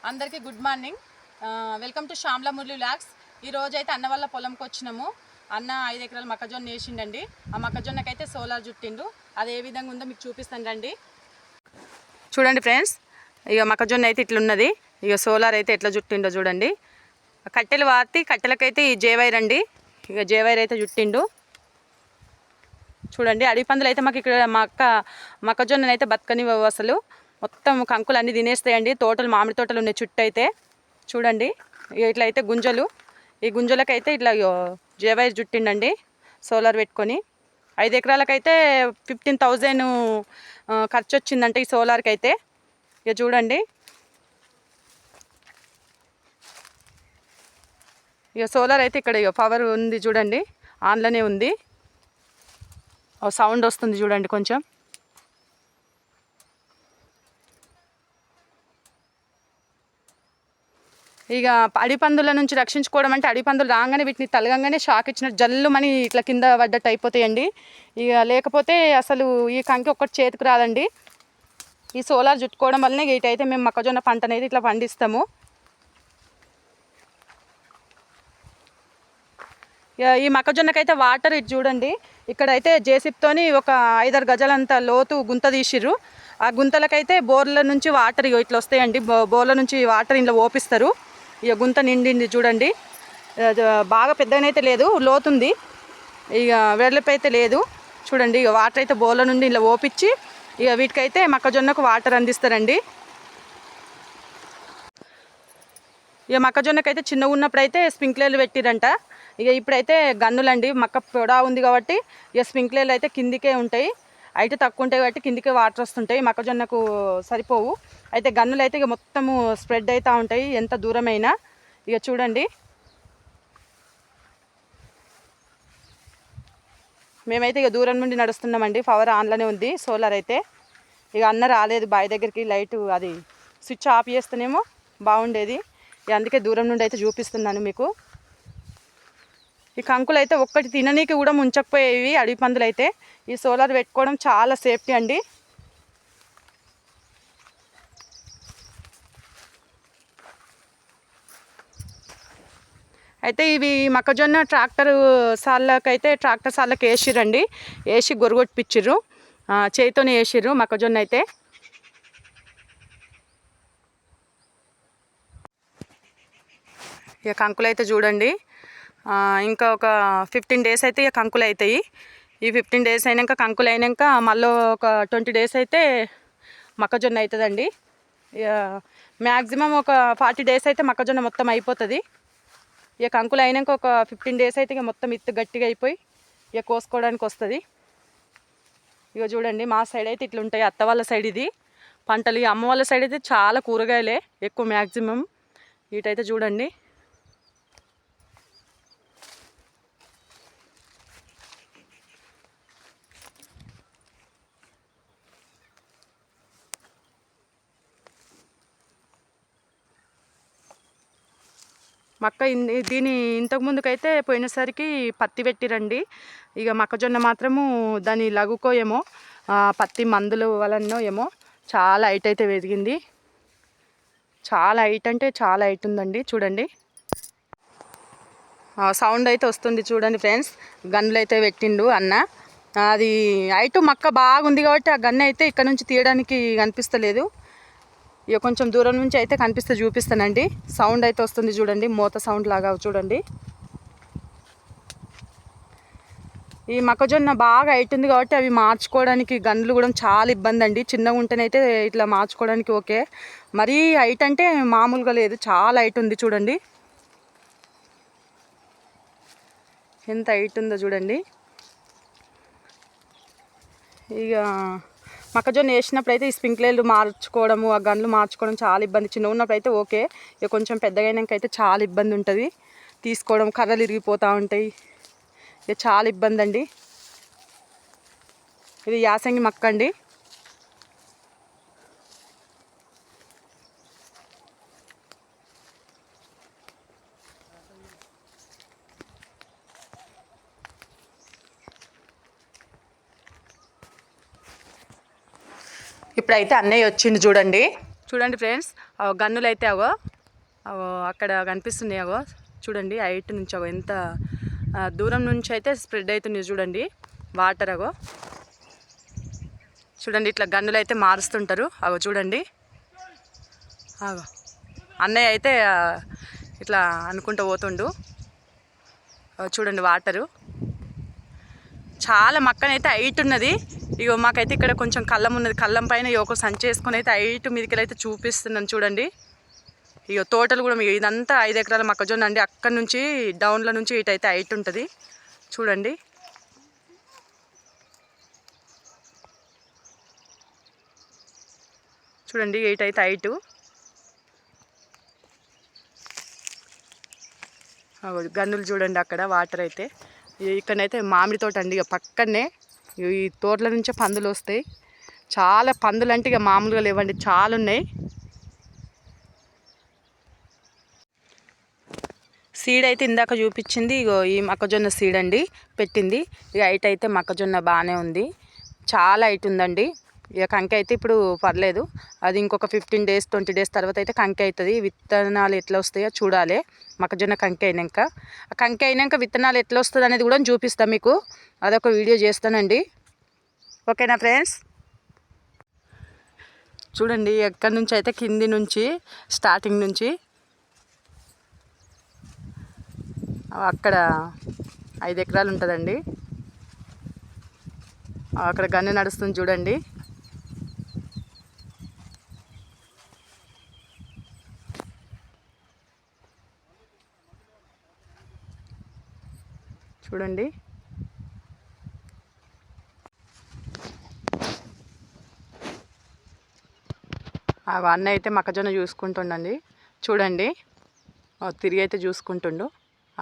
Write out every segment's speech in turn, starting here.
అందరికీ good morning. Welcome to Shyamla Murali vlogs. ఈ రోజు అయితే అన్న వాళ్ళ పొలంకి వచ్చినాము. అన్న 5 ఎకరాల మొక్కజొన్న వేసిండండి. ఆ మొక్కజొన్నకైతే సోలార్ చుట్టిండు. అది ఏ విధంగా ఉందో మీకు చూపిస్తాను రండి. చూడండి ఫ్రెండ్స్, ఇక మొక్కజొన్న అయితే ఇట్లున్నది. ఇక సోలార్ అయితే ఎట్లా చుట్టిండో చూడండి. కట్టెలు వాతి కట్టెలకైతే ఈ జేవైర్ అండి. ఇక జేవైర్ అయితే చుట్టిండు. చూడండి, అడవి పందులు అయితే మాకు ఇక్కడ మొక్కజొన్నను అయితే బతకనివ్వవు. అసలు మొత్తం కంకులు అన్నీ తినేస్తాయండి. తోటలు, మామిడి తోటలు ఉన్నాయి చుట్టూ అయితే. చూడండి, ఇట్లా అయితే గుంజలు, ఈ గుంజలకైతే ఇట్లా జేవైర్ చుట్టిండండి సోలార్ పెట్టుకొని. 5 ఎకరాలకైతే 15,000 ఖర్చు వచ్చిందంటే ఈ సోలార్కి అయితే. ఇక చూడండి, ఇక సోలార్ అయితే ఇక్కడ ఇక పవర్ ఉంది చూడండి, ఆన్లోనే ఉంది. సౌండ్ వస్తుంది చూడండి కొంచెం. ఇక అడిపందుల నుంచి రక్షించుకోవడం అంటే అడిపందులు రాగానే వీటిని తలగంగానే షాక్ ఇచ్చినట్టు జల్లుమని ఇట్లా కింద పడ్డట్టు అయిపోతాయండి. ఇక లేకపోతే అసలు ఈ కంకి ఒక్కటి చేతికి రాదండి. ఈ సోలార్ చుట్టుకోవడం వల్లనే ఇటైతే మేము మొక్కజొన్న పంట అనేది ఇట్లా పండిస్తాము. ఈ మొక్కజొన్నకైతే వాటర్ ఇది చూడండి, ఇక్కడైతే జేసిప్తోని ఒక 5-6 గజాలంత లోతు గుంత తీసిర్రు. ఆ గుంతలకైతే బోర్ల నుంచి వాటర్ ఇట్లా వస్తాయండి. బోర్ల నుంచి వాటర్ ఇంట్లో ఓపిస్తారు. ఇక గుంత నిండింది చూడండి. బాగా పెద్దగానైతే లేదు, లోతుంది. ఇక వెడల్పు అయితే లేదు చూడండి. ఇక వాటర్ అయితే బోర్ల నుండి ఇలా ఓపించి ఇక వీటికైతే మొక్కజొన్నకు వాటర్ అందిస్తారండి. ఇక మొక్కజొన్నకైతే చిన్నగా ఉన్నప్పుడు అయితే స్ప్రింక్లర్లు పెట్టిరంట. ఇక ఇప్పుడైతే గన్నులండి. మొక్క పొడా ఉంది కాబట్టి ఇక స్ప్రింక్లర్లు అయితే కిందికే ఉంటాయి. అయితే తక్కువ ఉంటాయి కాబట్టి కిందికే వాటర్ వస్తుంటాయి. మొక్కజొన్నకు సరిపోవు. అయితే గన్నులు అయితే ఇక మొత్తము స్ప్రెడ్ అవుతూ ఉంటాయి ఎంత దూరమైనా. ఇక చూడండి, మేమైతే ఇక దూరం నుండి నడుస్తున్నామండి. పవర్ ఆన్లోనే ఉంది సోలార్ అయితే. ఇక అన్న రాలేదు బావి దగ్గరికి. లైట్ అది స్విచ్ ఆఫ్ చేస్తేనేమో బాగుండేది. అందుకే దూరం నుండి అయితే చూపిస్తున్నాను మీకు. ఈ కంకులు అయితే ఒక్కటి తిననీకి కూడా ముంచకపోయేవి అడవి పందులు అయితే. ఈ సోలార్ పెట్టుకోవడం చాలా సేఫ్టీ అండి. అయితే ఇవి మొక్కజొన్న ట్రాక్టర్ సార్లకి వేసిర్రండి. వేసి గొరగొట్టిపిచ్చిర్రు, చేతితోనే వేసిర్రు మొక్కజొన్న అయితే. ఇక కంకులు అయితే చూడండి, ఇంకా ఒక 15 డేస్ అయితే ఇక కంకులు అవుతాయి. ఈ 15 డేస్ అయినాక కంకులు అయినాక మళ్ళీ ఒక 20 డేస్ అయితే మొక్కజొన్న అవుతుందండి. ఇక మ్యాక్సిమం ఒక 40 డేస్ అయితే మొక్కజొన్న మొత్తం అయిపోతుంది. ఇక కంకులు అయినాక ఒక 15 డేస్ అయితే ఇక మొత్తం ఇత్తు గట్టిగా అయిపోయి ఇక కోసుకోవడానికి వస్తుంది. ఇక చూడండి, మా సైడ్ అయితే ఇట్లా ఉంటాయి. అత్త వాళ్ళ సైడ్ ఇది పంటలు. అమ్మ వాళ్ళ సైడ్ అయితే చాలా కూరగాయలే ఎక్కువ మ్యాక్సిమం. ఇటైతే చూడండి, ఇంతకుముందుకైతే పోయినసరికి పత్తి పెట్టిరండి. ఇక మొక్కజొన్న మాత్రము దాని లఘుకో ఏమో పత్తి మందులు వలనో ఏమో చాలా హైట్ అయితే పెరిగింది. చాలా హైట్ అంటే చాలా హైట్ ఉందండి. చూడండి, సౌండ్ అయితే వస్తుంది చూడండి ఫ్రెండ్స్. గన్నులు అయితే పెట్టిండు అన్న. అది హైట్ మొక్క బాగుంది కాబట్టి ఆ గన్ను అయితే ఇక్కడ నుంచి తీయడానికి కనిపిస్తలేదు. ఇక కొంచెం దూరం నుంచి అయితే కనిపిస్తే చూపిస్తానండి. సౌండ్ అయితే వస్తుంది చూడండి, మోత సౌండ్ లాగా చూడండి. ఈ మొక్కజొన్న బాగా హైట్ ఉంది కాబట్టి అవి మార్చుకోవడానికి గన్నులు కూడా చాలా ఇబ్బంది అండి. చిన్నగా ఉంటేనైతే ఇట్లా మార్చుకోవడానికి ఓకే. మరీ హైట్ అంటే మామూలుగా లేదు, చాలా హైట్ ఉంది చూడండి. ఎంత హైట్ ఉందో చూడండి. ఇక మొక్కజొన్న వేసినప్పుడు అయితే ఈ స్ప్రింక్లర్లు మార్చుకోవడము, ఆ గన్లు మార్చుకోవడం చాలా ఇబ్బంది. చిన్న ఉన్నప్పుడు అయితే ఓకే. ఇక కొంచెం పెద్దగా అయినాక అయితే చాలా ఇబ్బంది ఉంటుంది. తీసుకోవడం, కర్రలు ఇరిగిపోతూ ఉంటాయి. ఇక చాలా ఇబ్బంది అండి. ఇది యాసంగి మొక్క అండి. ఇప్పుడైతే అన్నయ్య వచ్చిండు చూడండి. చూడండి ఫ్రెండ్స్, గన్నులు అయితే అవో అక్కడ కనిపిస్తున్నాయి. అవో చూడండి, హైట్ నుంచి అవో ఎంత దూరం నుంచి అయితే స్ప్రెడ్ అవుతుంది. చూడండి వాటర్ అవో చూడండి, ఇట్లా గన్నులు అయితే మారుస్తుంటారు. అవో చూడండి, అవో అన్నయ్య అయితే ఇట్లా అనుకుంటూ పోతుండు. చూడండి వాటరు చాలా మక్కనైతే హైట్ ఉన్నది. ఇగో మాకైతే ఇక్కడ కొంచెం కళ్ళం ఉన్నది. కళ్ళం పైన ఒక సంచి వేసుకొని అయితే హైట్ మీదకి అయితే చూపిస్తున్నాను చూడండి. ఇగో తోటలు కూడా ఇదంతా 5 ఎకరాల మొక్కజొన్న అండి. అక్కడి నుంచి డౌన్ల నుంచి ఇటైతే హైట్ ఉంటుంది చూడండి. చూడండి ఇటైతే హైటు. గన్నులు చూడండి అక్కడ వాటర్ అయితే. ఇక్కడనైతే మామిడి తోట అండి. ఇక పక్కనే ఈ తోటల నుంచే పందులు వస్తాయి. చాలా పందులు అంటే ఇక మామూలుగా లేవండి, చాలా ఉన్నాయి. సీడ్ అయితే ఇందాక చూపించింది. ఇగో ఈ మొక్కజొన్న సీడ్ అండి పెట్టింది. ఇక హైట్ అయితే మొక్కజొన్న బాగానే ఉంది, చాలా హైట్ ఉందండి. ఇక కంకి అయితే ఇప్పుడు పర్లేదు, అది ఇంకొక 15 డేస్ 20 డేస్ తర్వాత అయితే కంకి అవుతుంది. విత్తనాలు ఎట్లా వస్తాయో చూడాలి. మొక్కజొన్న కంకి అయినాక, కంకి అయినాక విత్తనాలు ఎట్లా వస్తుంది అనేది కూడా చూపిస్తాను మీకు. అదొక వీడియో చేస్తానండి. ఓకేనా ఫ్రెండ్స్? చూడండి ఎక్కడి నుంచి అయితే కింది నుంచి స్టార్టింగ్ నుంచి అక్కడ 5 ఎకరాలు ఉంటుందండి. అక్కడ గన్ను నడుస్తుంది చూడండి. చూడండి అన్న అయితే మొక్కజొన్న చూసుకుంటుండండి. చూడండి తిరిగి అయితే చూసుకుంటుండు.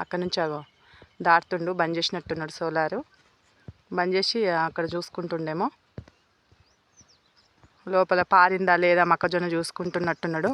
అక్కడ నుంచి దాటుతుండు. బంద్ చేసినట్టున్నాడు సోలారు. బంద్ చేసి అక్కడ చూసుకుంటుండేమో, లోపల పారిందా లేదా మొక్కజొన్న చూసుకుంటున్నట్టున్నాడు.